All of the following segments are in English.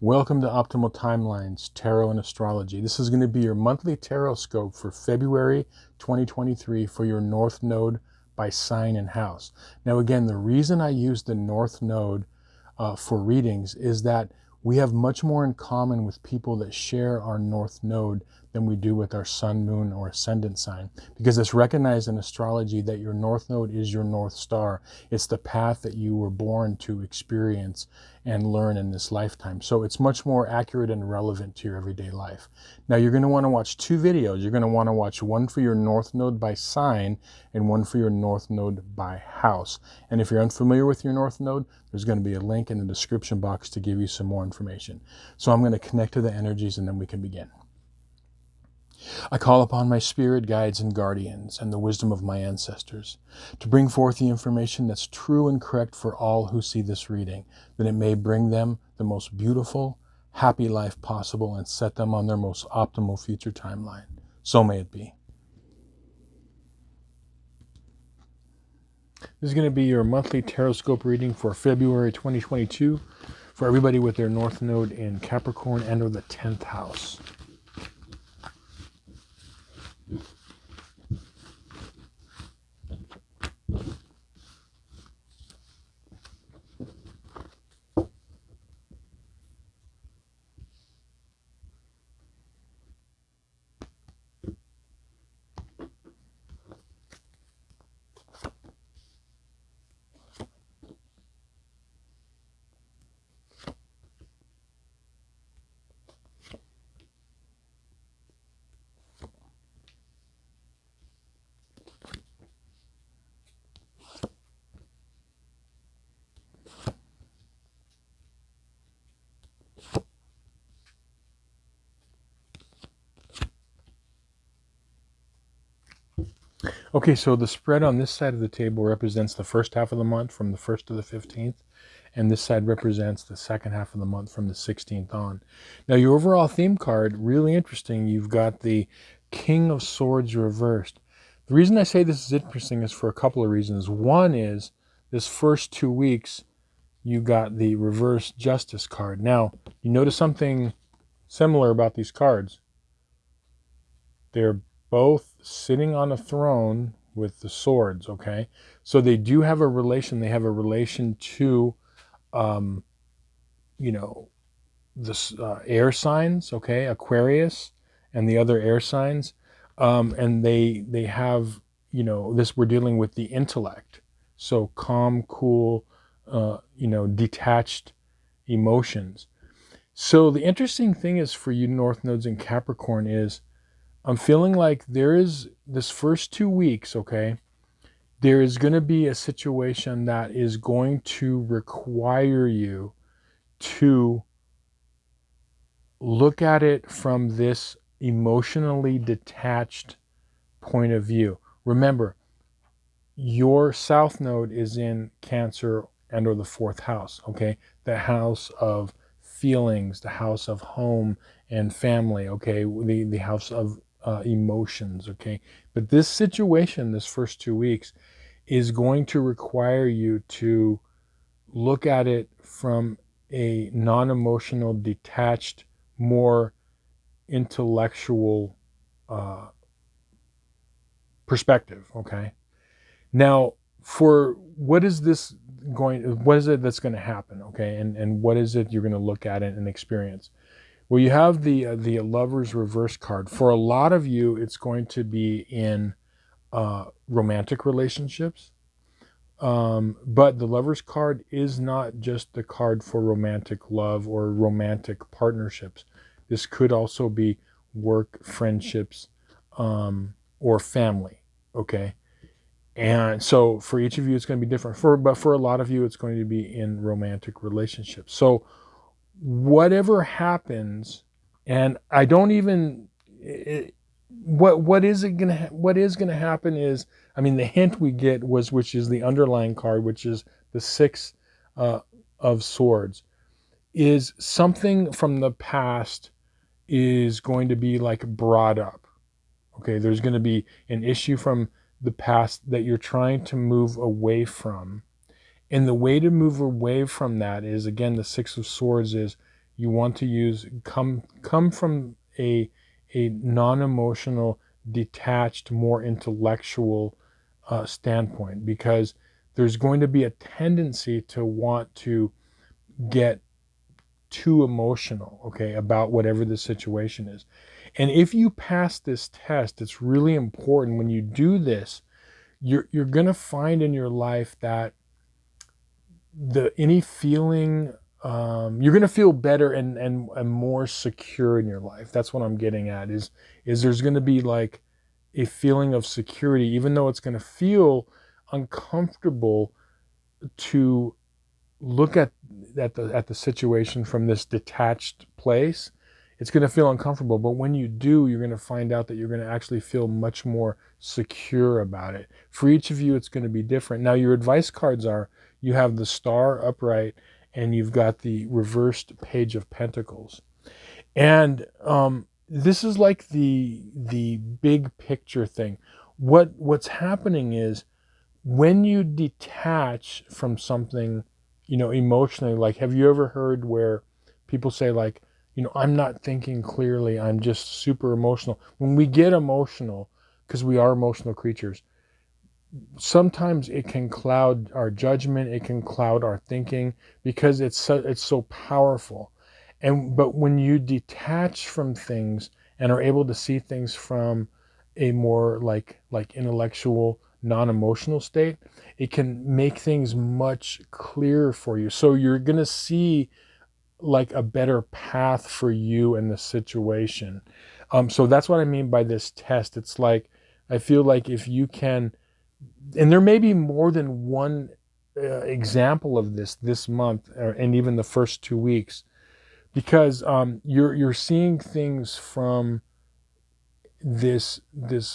Welcome to Optimal Timelines, Tarot and Astrology. This is going to be your monthly Tarotscope for February 2023 for your North Node by sign and house. Now again, the reason I use the North Node for readings is that we have much more in common with people that share our North Node than we do with our Sun, Moon, or Ascendant sign, because it's recognized in astrology that your North Node is your North Star. It's the path that you were born to experience and learn in this lifetime. So it's much more accurate and relevant to your everyday life. Now you're going to want to watch two videos. You're going to want to watch one for your North Node by sign and one for your North Node by house. And if you're unfamiliar with your North Node, there's going to be a link in the description box to give you some more information. So I'm going to connect to the energies and then we can begin. I call upon my spirit guides and guardians and the wisdom of my ancestors to bring forth the information that's true and correct for all who see this reading, that it may bring them the most beautiful, happy life possible and set them on their most optimal future timeline. So may it be. This is going to be your monthly Tarotscope reading for February 2022 for everybody with their North Node in Capricorn and or the 10th house. Okay, so the spread on this side of the table represents the first half of the month from the 1st to the 15th, and this side represents the second half of the month from the 16th on. Now, your overall theme card, really interesting. You've got the King of Swords reversed. The reason I say this is interesting is for a couple of reasons. One is this first 2 weeks, you got the reverse Justice card. Now, you notice something similar about these cards. They're both sitting on a throne with the swords, okay? So they do have a relation. They have a relation to, the air signs, okay? Aquarius and the other air signs. And they have, this, we're dealing with the intellect. So calm, cool, detached emotions. So the interesting thing is for you North Nodes in Capricorn is, I'm feeling like there is this first 2 weeks, okay, there is going to be a situation that is going to require you to look at it from this emotionally detached point of view. Remember, your South Node is in Cancer and or the 4th house, okay, the house of feelings, the house of home and family, okay, the house of emotions, okay? But this situation, this first 2 weeks, is going to require you to look at it from a non-emotional, detached, more intellectual perspective, okay? Now, for what is it that's going to happen, okay? And what is it you're going to look at it and experience? Well, you have the Lover's reverse card. For a lot of you, it's going to be in romantic relationships. But the Lover's card is not just the card for romantic love or romantic partnerships. This could also be work, friendships, or family, okay? And so for each of you, it's going to be different. But for a lot of you, it's going to be in romantic relationships. So whatever happens, and I don't even, what is going to happen is, I mean, the hint we get was, which is the underlying card, which is the 6 of Swords, is something from the past is going to be like brought up. Okay, there's going to be an issue from the past that you're trying to move away from. And the way to move away from that is, again, the 6 of Swords is you want to use come from a non-emotional, detached, more intellectual standpoint, because there's going to be a tendency to want to get too emotional, okay, about whatever the situation is. And if you pass this test, it's really important when you do this, you're going to find in your life that any feeling, you're going to feel better and more secure in your life. That's what I'm getting at, is there's going to be like a feeling of security, even though it's going to feel uncomfortable to look at the situation from this detached place. It's going to feel uncomfortable, but when you do, you're going to find out that you're going to actually feel much more secure about it. For each of you, it's going to be different. Now, your advice cards are, you have the Star upright, and you've got the reversed Page of Pentacles. And this is like the big picture thing. What's happening is, when you detach from something, emotionally, like, have you ever heard where people say, like, I'm not thinking clearly, I'm just super emotional? When we get emotional, because we are emotional creatures, sometimes it can cloud our judgment, it can cloud our thinking, because it's so powerful. But when you detach from things and are able to see things from a more like intellectual, non-emotional state, it can make things much clearer for you. So you're going to see like a better path for you in the situation. So that's what I mean by this test. It's like, I feel like if you can, and there may be more than one example of this month, and even the first 2 weeks, because you're seeing things from this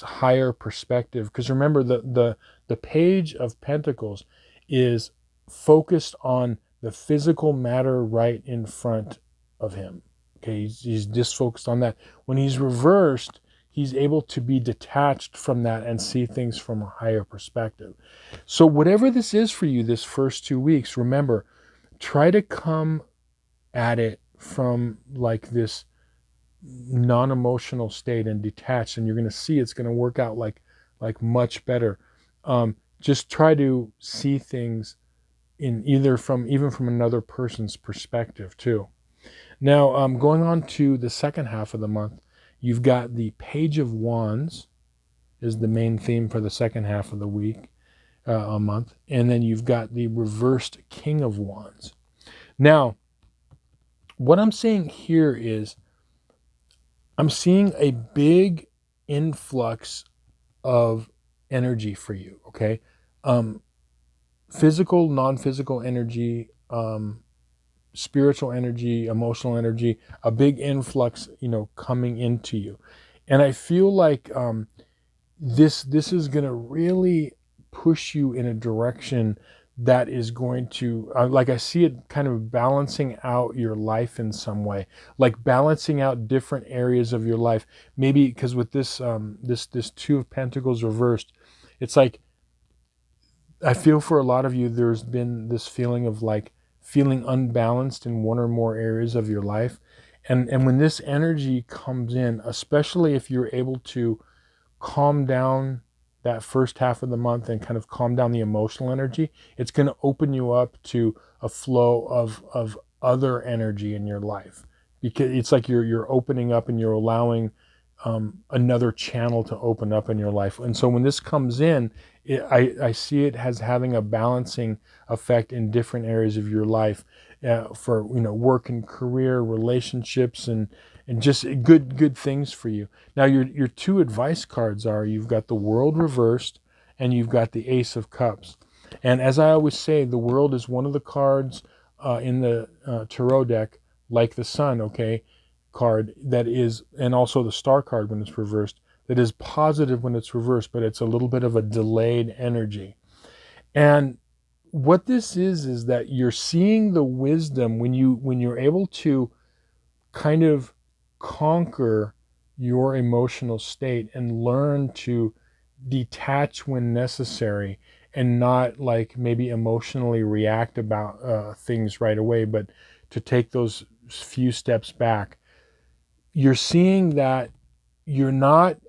higher perspective. Because remember, the Page of Pentacles is focused on the physical matter right in front of him. Okay, he's just focused on that. When he's reversed, he's able to be detached from that and see things from a higher perspective. So whatever this is for you, this first 2 weeks, remember, try to come at it from like this non-emotional state and detached, and you're going to see it's going to work out like much better. Just try to see things in even from another person's perspective too. Now, going on to the second half of the month, you've got the Page of Wands is the main theme for the second half of the week, a month, and then you've got the reversed King of Wands. Now, what I'm seeing here is, I'm seeing a big influx of energy for you, okay? Physical, non-physical energy, spiritual energy, emotional energy, a big influx, coming into you. And I feel like this is going to really push you in a direction that is going to, like, I see it kind of balancing out your life in some way, like balancing out different areas of your life. Maybe because with this this Two of Pentacles reversed, it's like, I feel for a lot of you, there's been this feeling of like feeling unbalanced in one or more areas of your life. And when this energy comes in, especially if you're able to calm down that first half of the month and kind of calm down the emotional energy, it's going to open you up to a flow of other energy in your life, because it's like you're opening up and you're allowing another channel to open up in your life. And so when this comes in, I see it as having a balancing effect in different areas of your life, for work and career, relationships, and just good things for you. Now, your two advice cards are, you've got the World reversed and you've got the Ace of Cups. And as I always say, the World is one of the cards in the tarot deck, like the Sun, okay, card, that is, and also the Star card when it's reversed, that is positive when it's reversed, but it's a little bit of a delayed energy. And what this is that you're seeing the wisdom when you're able to kind of conquer your emotional state and learn to detach when necessary, and not like maybe emotionally react about things right away, but to take those few steps back, you're seeing that you're not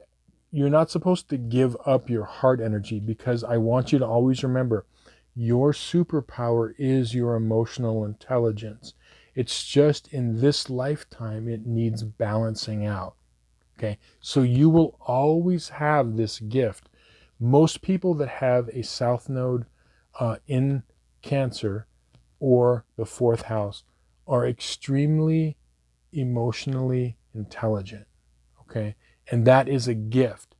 supposed to give up your heart energy, because I want you to always remember your superpower is your emotional intelligence. It's just in this lifetime it needs balancing out. Okay, so you will always have this gift. Most people that have a south node in Cancer or the fourth house are extremely emotionally intelligent. Okay, and that is a gift.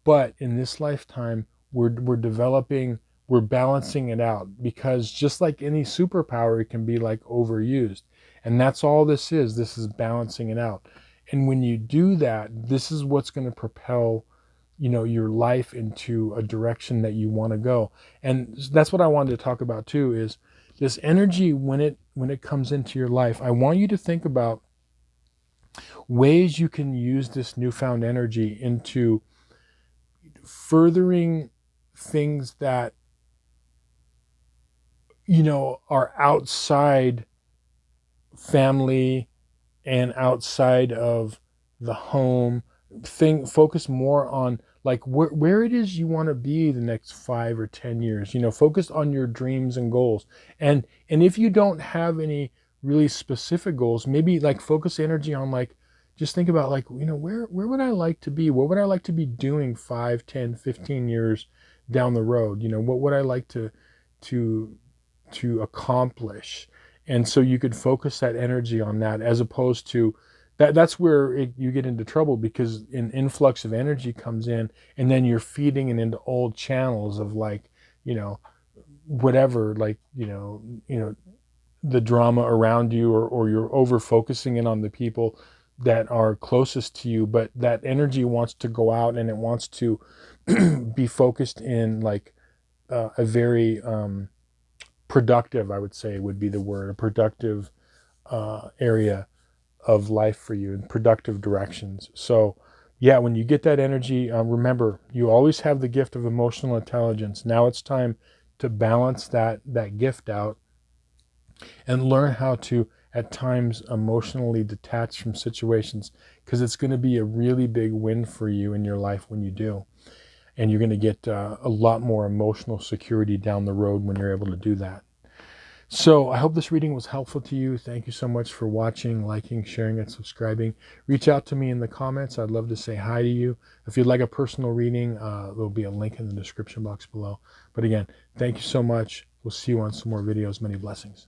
But in this lifetime, we're developing, we're balancing it out, because just like any superpower, it can be like overused. And that's all this is. This is balancing it out. And when you do that, this is what's going to propel, your life into a direction that you want to go. And that's what I wanted to talk about too, is this energy when it comes into your life. I want you to think about ways you can use this newfound energy into furthering things that are outside family and outside of the home. Focus more on like where it is you want to be the next 5 or 10 years. Focus on your dreams and goals. And if you don't have any really specific goals, maybe like focus energy on like, just think about like, where would I like to be? What would I like to be doing 5, 10, 15 years down the road? What would I like to accomplish? And so you could focus that energy on that, as opposed to that's where you get into trouble, because an influx of energy comes in and then you're feeding it into old channels of like, whatever, like, the drama around you, or you're over focusing in on the people that are closest to you, but that energy wants to go out and it wants to be focused in like a very productive, I would say would be the word, a productive area of life for you, in productive directions. So yeah, when you get that energy, remember, you always have the gift of emotional intelligence. Now it's time to balance that gift out and learn how to at times emotionally detach from situations, because it's going to be a really big win for you in your life when you do. And you're going to get a lot more emotional security down the road when you're able to do that. So I hope this reading was helpful to you. Thank you so much for watching, liking, sharing, and subscribing. Reach out to me in the comments. I'd love to say hi to you. If you'd like a personal reading, there'll be a link in the description box below. But again, thank you so much. We'll see you on some more videos. Many blessings.